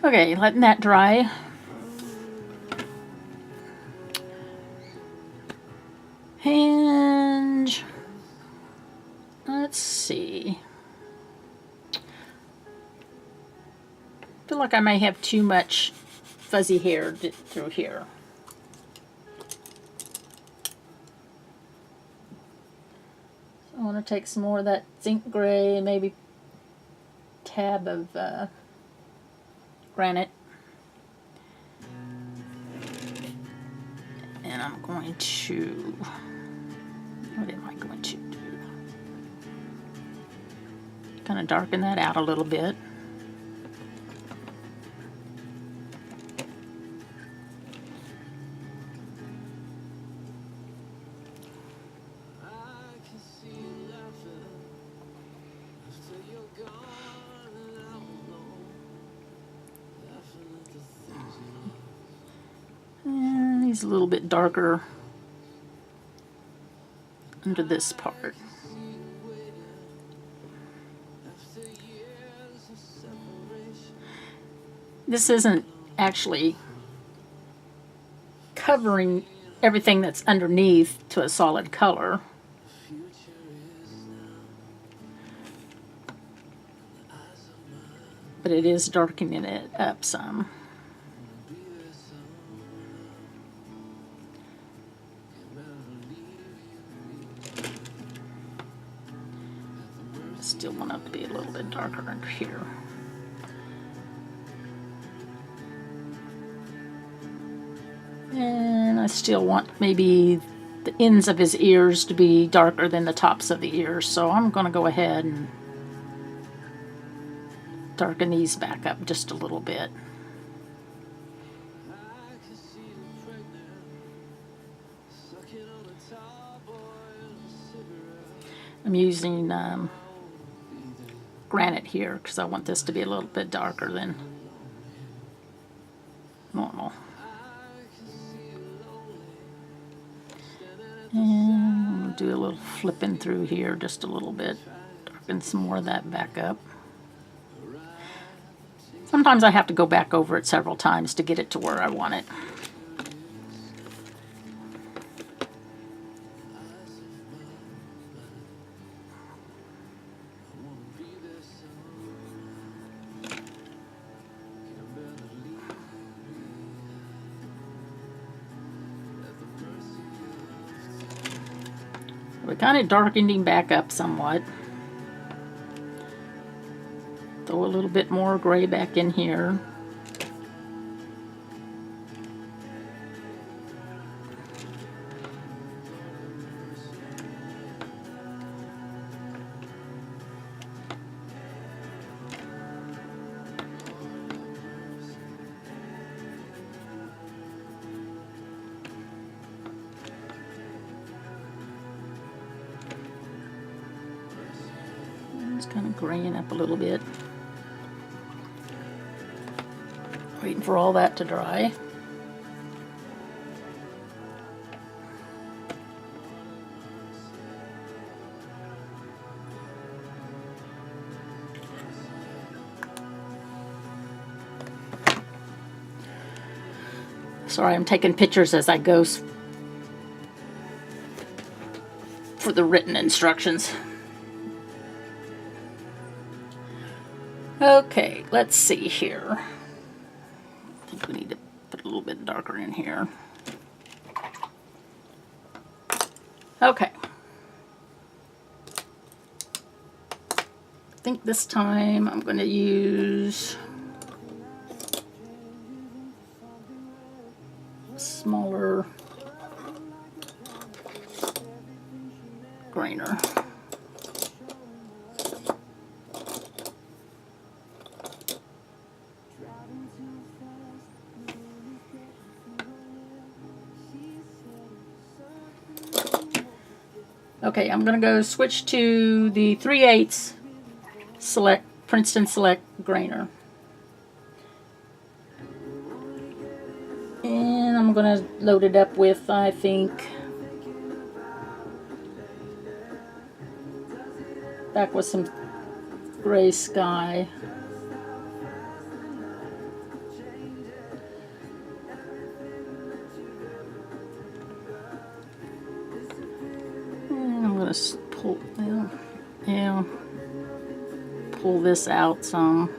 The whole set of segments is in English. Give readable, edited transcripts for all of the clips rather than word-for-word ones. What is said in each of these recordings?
Okay, letting that dry. And let's see. I feel like I may have too much fuzzy hair through here. So I want to take some more of that zinc gray, maybe a tab of granite. And I'm going to, what am I going to do? Kind of darken that out a little bit. And he's a little bit darker under this part. This isn't actually covering everything that's underneath to a solid color. But it is darkening it up some. Still want it to be a little bit darker under here. And I still want maybe the ends of his ears to be darker than the tops of the ears, so I'm going to go ahead and darken these back up just a little bit. I'm using granite here because I want this to be a little bit darker than normal. And I'll do a little flipping through here just a little bit, darken some more of that back up. Sometimes I have to go back over it several times to get it to where I want it. We kind of darkened him back up somewhat. Throw a little bit more gray back in here. It's kind of graying up a little bit. Waiting for all that to dry. Sorry, I'm taking pictures as I go for the written instructions. Okay, let's see here. I think we need to put a little bit darker in here. Okay. I think this time I'm going to use a smaller grainer. Okay, I'm going to go switch to the 3/8 Select Princeton Select grainer. And I'm going to load it up with, I think, back with some gray sky. going to pull, well, yeah, pull this out some.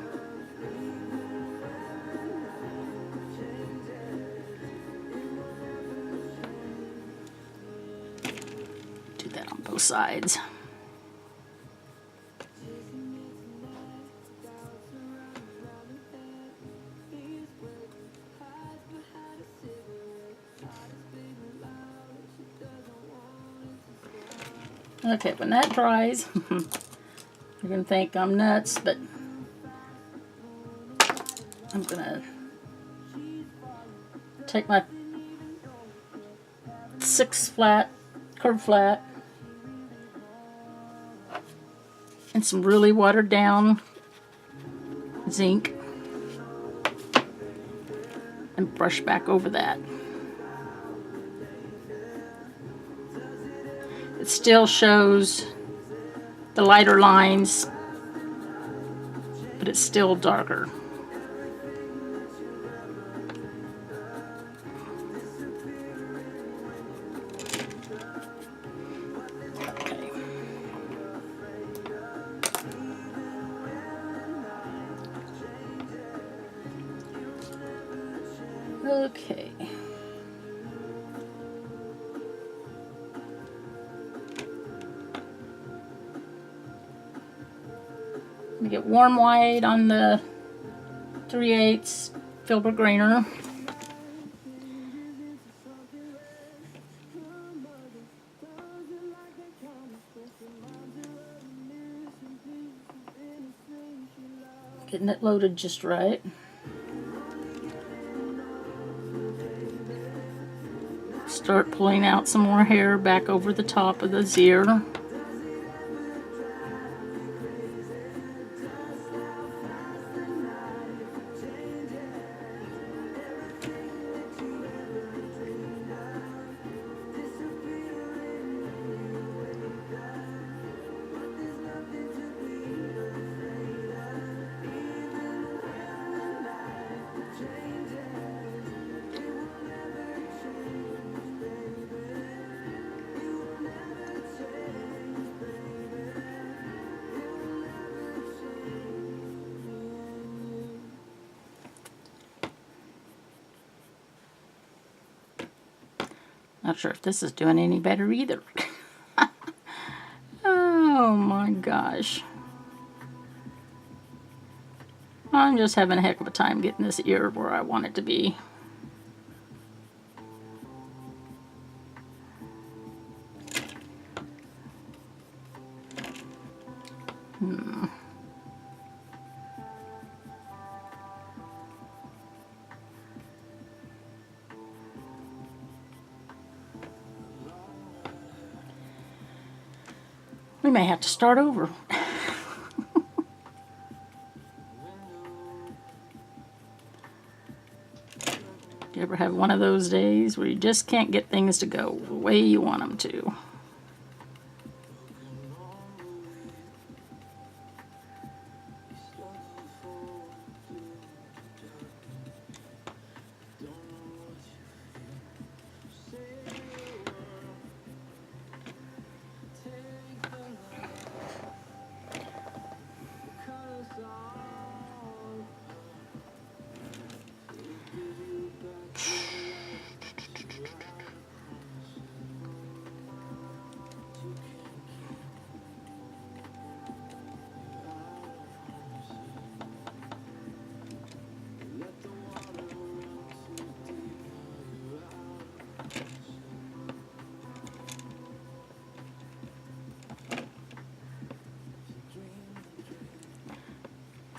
Do that on both sides. Okay, when that dries, you're going to think I'm nuts, but I'm going to take my 6 flat, curved flat, and some really watered down zinc, and brush back over that. It still shows the lighter lines, but it's still darker. Okay. Okay. We get warm white on the 3/8 filbert grainer. Getting it loaded just right. Start pulling out some more hair back over the top of the ear. Not sure if this is doing any better either. Oh my gosh. I'm just having a heck of a time getting this ear where I want it to be. We may have to start over. You ever have one of those days where you just can't get things to go the way you want them to?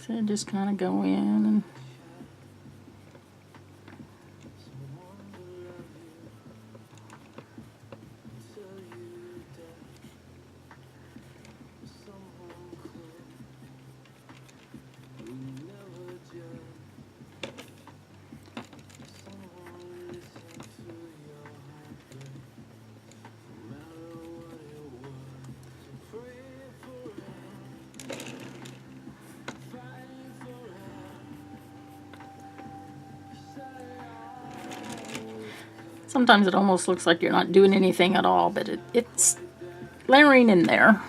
So just kind of go in and sometimes it almost looks like you're not doing anything at all, but it's layering in there.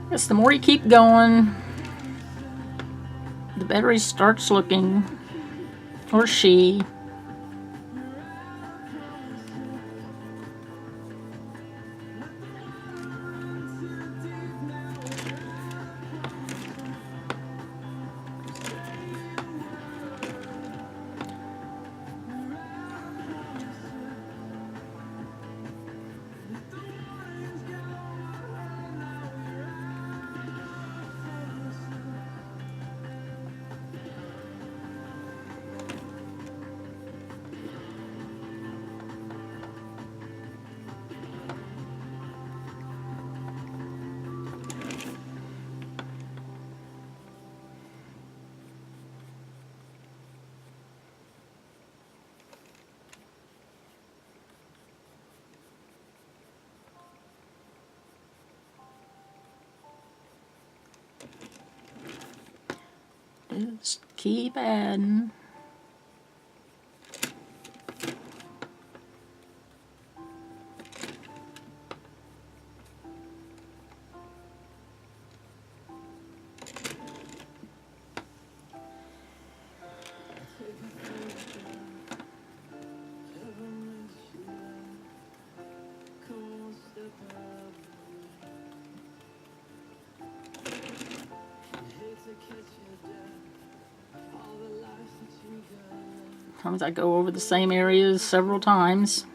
I guess the more you keep going, the better he starts looking, or she. Just keep adding. Sometimes I go over the same areas several times,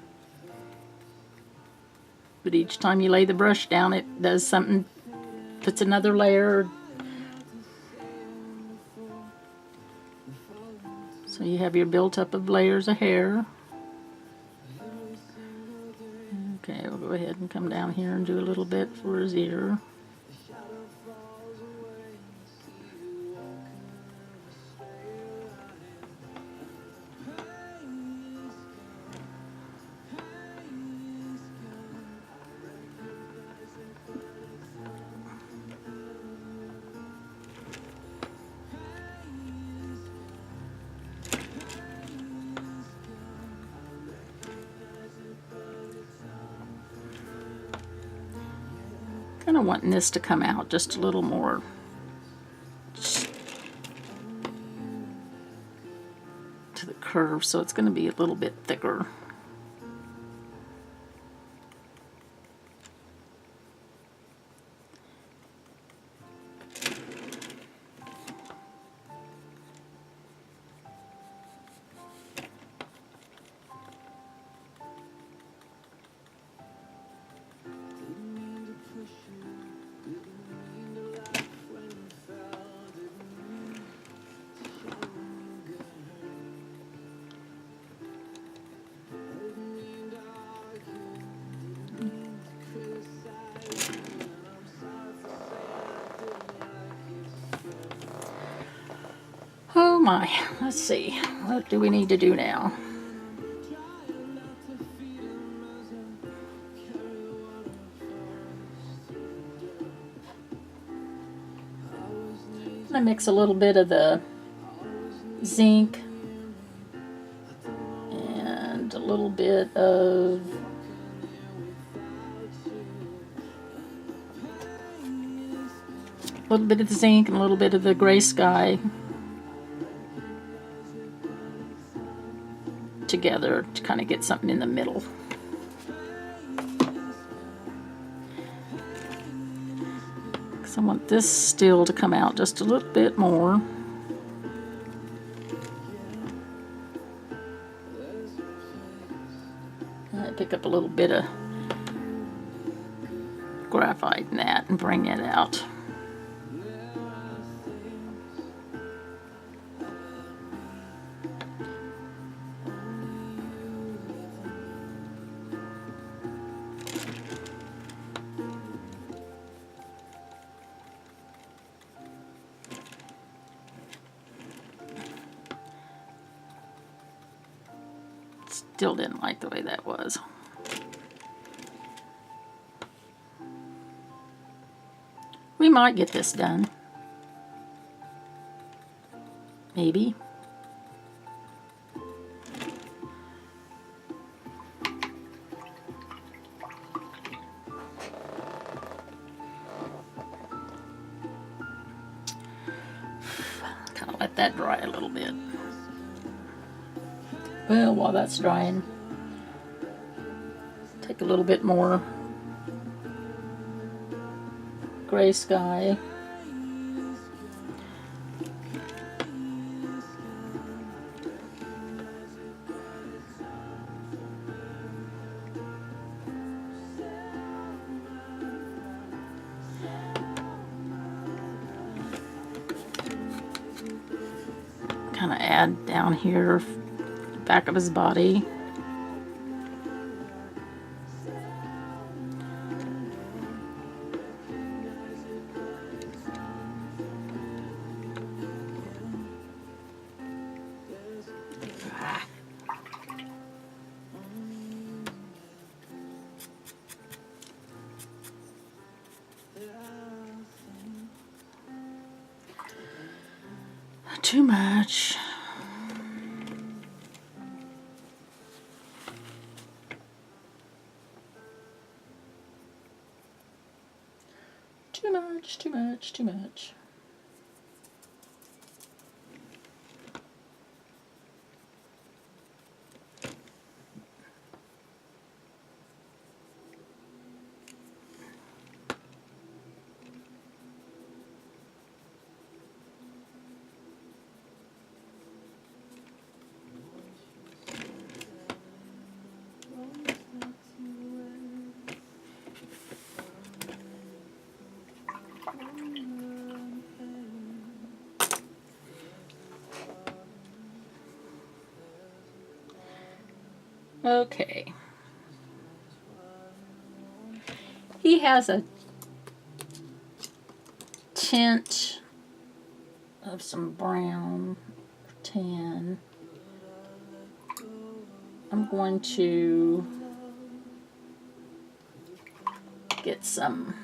but each time you lay the brush down, it does something, puts another layer. So you have your built-up of layers of hair. Okay, we'll go ahead and come down here and do a little bit for his ear. Kind of wanting this to come out just a little more. To the curve, so it's going to be a little bit thicker. Oh my, let's see, what do we need to do now? I mix a little bit of the zinc and a little bit of the zinc and a little bit of the gray sky together to kind of get something in the middle. So I want this still to come out just a little bit more. I pick up a little bit of graphite in that and bring it out. Still didn't like the way that was. We might get this done. Maybe. Kind of let that dry a little bit. Well, while that's drying, take a little bit more gray sky. Kind of add down here, back of his body. Too much. Too much, too much, too much. Okay. He has a tint of some brown or tan. I'm going to get some,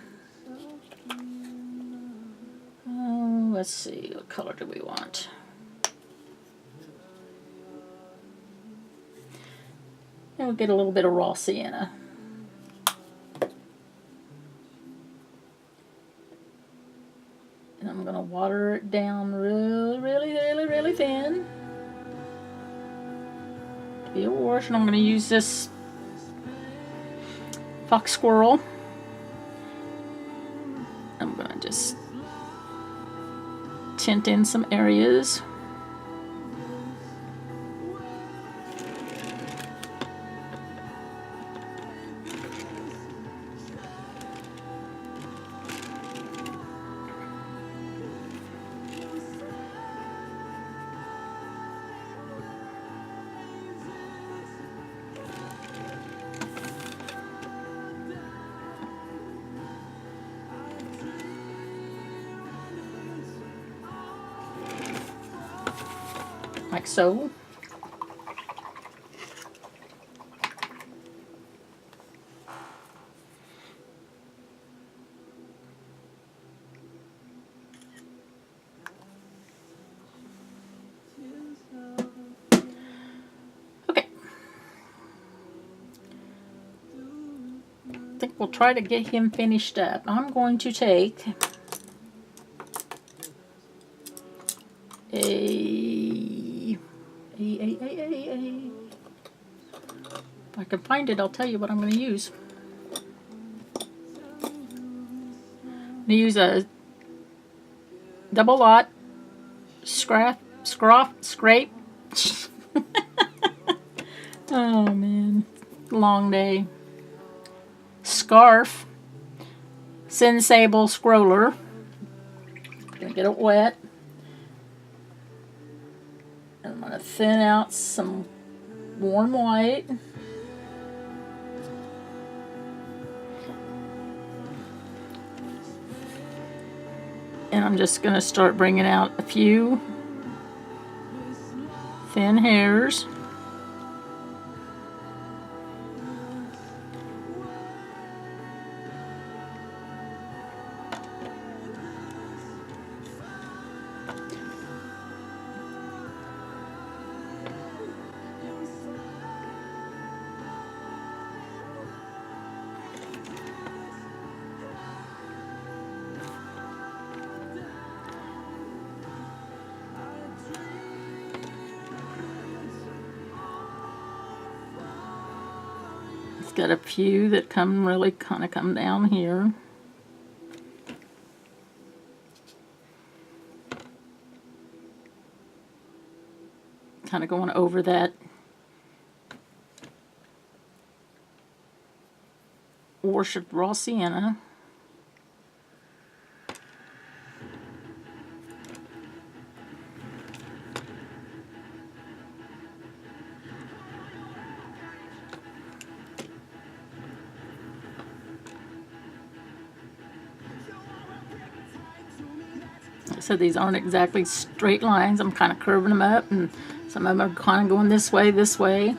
let's see, what color do we want? And we'll get a little bit of raw sienna. And I'm going to water it down really thin. To be a wash, and I'm going to use this fox squirrel. I'm going to just tint in some areas. Like so. Okay. I think we'll try to get him finished up. I'm going to take If I can find it, I'll tell you what I'm going to use. I'm going to use a double lot, scrape. Oh man, long day. Scarf, Sin Sable Scroller. Gonna get it wet. And I'm gonna thin out some warm white. And I'm just gonna start bringing out a few thin hairs. Got a few that really kind of come down here. Kind of going over that worsted raw sienna. So these aren't exactly straight lines. I'm kind of curving them up, and some of them are kind of going this way, this way.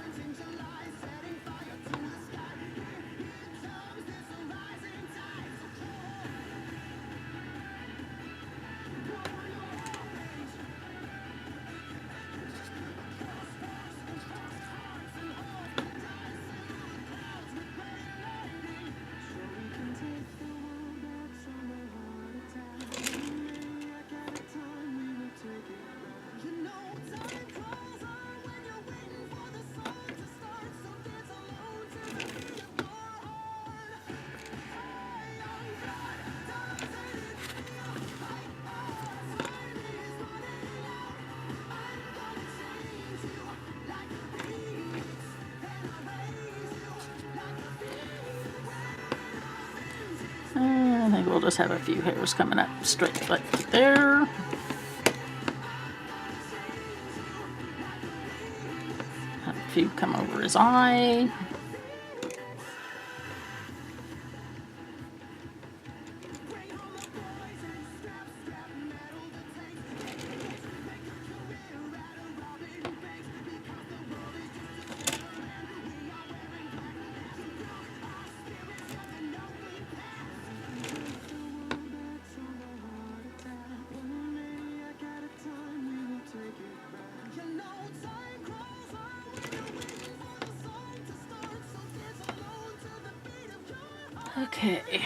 I think we'll just have a few hairs coming up straight like there. Have a few come over his eye. Okay.